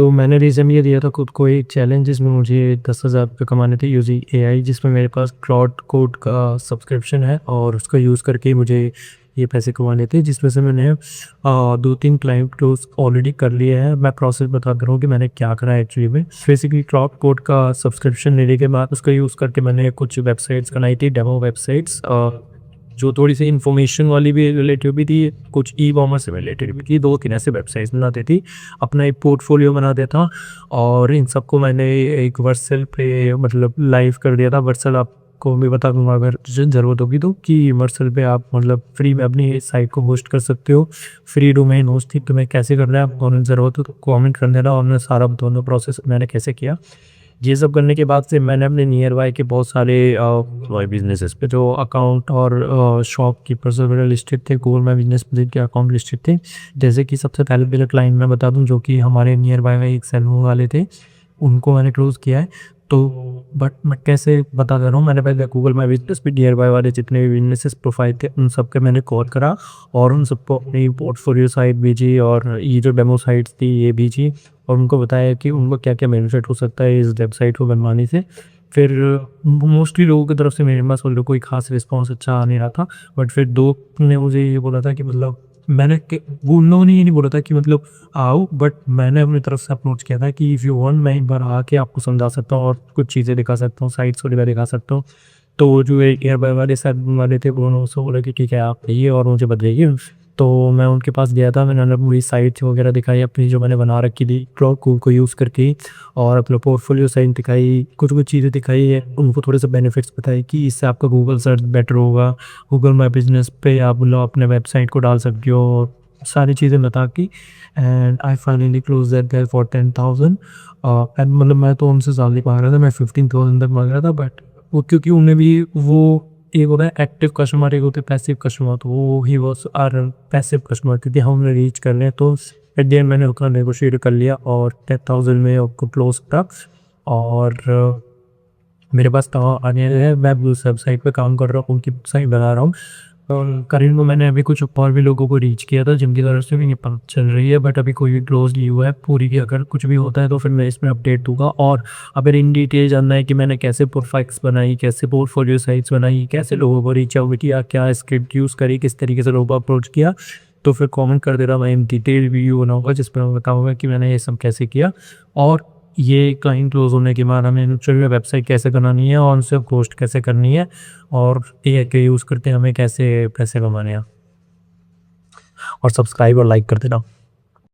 तो मैंने रिज़न ये दिया था खुद को एक चैलेंज जिसमें मुझे 10,000 रुपये कमाने थे यूज़िंग एआई, जिसमें मेरे पास क्लाउड कोड का सब्सक्रिप्शन है और उसका यूज़ करके मुझे ये पैसे कमाने थे, जिसमें से मैंने 2-3 क्लाइंट क्लोज़ ऑलरेडी कर लिए हैं। मैं प्रोसेस बताता रहूँ कि मैंने क्या करा है एक्चुअली में। बेसिकली क्लाउड कोड का सब्सक्रिप्शन लेने के बाद उसका यूज़ करके मैंने कुछ वेबसाइट्स बनाई थी, डेमो वेबसाइट्स, जो थोड़ी-सी इन्फॉर्मेशन वाली भी रिलेटेड भी थी, कुछ ई-कॉमर्स से रिलेटेड भी थी, 2-3 ऐसे वेबसाइट्स बनाती थी। अपना एक पोर्टफोलियो बना दिया था और इन सबको मैंने एक वर्सेल पे मतलब लाइव कर दिया था। वर्सेल आपको मैं बता दूँगा अगर ज़रूरत होगी तो, कि वर्सेल पे आप मतलब फ्री में अपनी साइट को होस्ट कर सकते हो। फ्री डोमेन होस्टिंग तुम्हें कैसे करना है, आपको अगर ज़रूरत हो तो कमेंट कर देना और मैं सारा बताऊँगा प्रोसेस मैंने कैसे किया। ये सब करने के बाद से मैंने अपने नियर बाय के बहुत सारे बिज़नेसेस पे जो अकाउंट और शॉपकीपर्स वगैरह लिस्टेड थे, गूगल माय बिज़नेस पे जिनके अकाउंट लिस्टेड थे। जैसे कि सबसे पहले क्लाइंट मैं बता दूँ जो कि हमारे नियर बाय में एक सैलून वाले थे, उनको मैंने क्लोज़ किया है। तो बट मैं कैसे बता दे रहा हूँ, मैंने पहले गूगल माय बिज़नेस पे नियर बाय वाले जितने भी बिज़नेसेस प्रोफाइल थे उन सबके मैंने कॉल करा और उन सबको अपनी पोर्टफोलियो साइट भेजी और ये जो डेमो साइट्स थी ये भेजी और उनको बताया कि उनको क्या-क्या बेनिफिट हो सकता है इस वेबसाइट को बनवाने से। फिर मोस्टली लोगों की तरफ से मेरे पास मतलब कोई ख़ास रिस्पॉन्स अच्छा आ नहीं रहा था। बट फिर 2 ने मुझे ये बोला था कि मतलब मैंने के उन लोगों ने ये नहीं बोला था कि मतलब आओ, बट मैंने अपनी तरफ से अप्रोच किया था कि इफ़ यू वांट मैं एक बार आके आपको समझा सकता हूँ और कुछ चीज़ें दिखा सकता हूँ, साइट्स वगैरह दिखा सकता हूँ। तो वो जो एक नियर बाय वाले सैलून वाले थे उन्होंने उसको बोला कि ठीक है आप आइए और मुझे बताइए। तो मैं उनके पास गया था, मैंने उन्हें पूरी साइट वगैरह दिखाई अपनी जो मैंने बना रखी थी क्लाउड कोड को यूज़ करके और अपना पोर्टफोलियो साइट दिखाई, कुछ-कुछ चीज़ें दिखाई है, उनको थोड़े से बेनिफिट्स बताए कि इससे आपका गूगल सर्च बेटर होगा, गूगल माय बिज़नेस पे आप मतलब अपने वेबसाइट को डाल सकते हो, सारी चीज़ें बता के and I finally close that deal for 10,000 and मतलब मैं तो उनसे ज़्यादा ही माँग रहा था, मैं 15,000 तक माँग रहा था बट वो क्योंकि उन्हें भी वो एक होता है एक्टिव कस्टमर, एक होते हैं पैसिव कस्टमर, तो वो he was our passive customer क्योंकि हम उन्हें रीच कर रहे हैं, तो एट द एंड मैंने उतना नेगोशिएट कर लिया और 10,000 में उसको क्लोज़ करा और मेरे पास आने है, मैं उस वेबसाइट पे काम कर रहा हूँ, उनकी वेबसाइट बना रहा हूँ और करीब में मैंने अभी कुछ और भी लोगों को रीच किया था जिनकी तरफ से भी ये बात चल रही है, बट अभी कोई भी क्लोज़ नहीं हुआ है पूरी की। अगर कुछ भी होता है तो फिर मैं इसमें अपडेट दूँगा और अगर इन डिटेल जानना है कि मैंने कैसे प्रोफाइल्स बनाई, कैसे पोर्टफोलियो साइट्स बनाई, कैसे लोगों को रीच आउट किया, क्या स्क्रिप्ट यूज़ करी, किस तरीके से लोगों को अप्रोच किया, तो फिर कमेंट कर देना, मैं इन डिटेल वीडियो बनाऊँगा जिसमें मैं बताऊँगा कि मैंने ये सब कैसे किया और ये क्लाइंट क्लोज़ होने के बाद हमें एक्चुअली वेबसाइट कैसे बनानी है और उनसे पोस्ट कैसे करनी है और एआई के यूज़ करके हमें कैसे पैसे कमाने हैं और सब्सक्राइब और लाइक कर देना।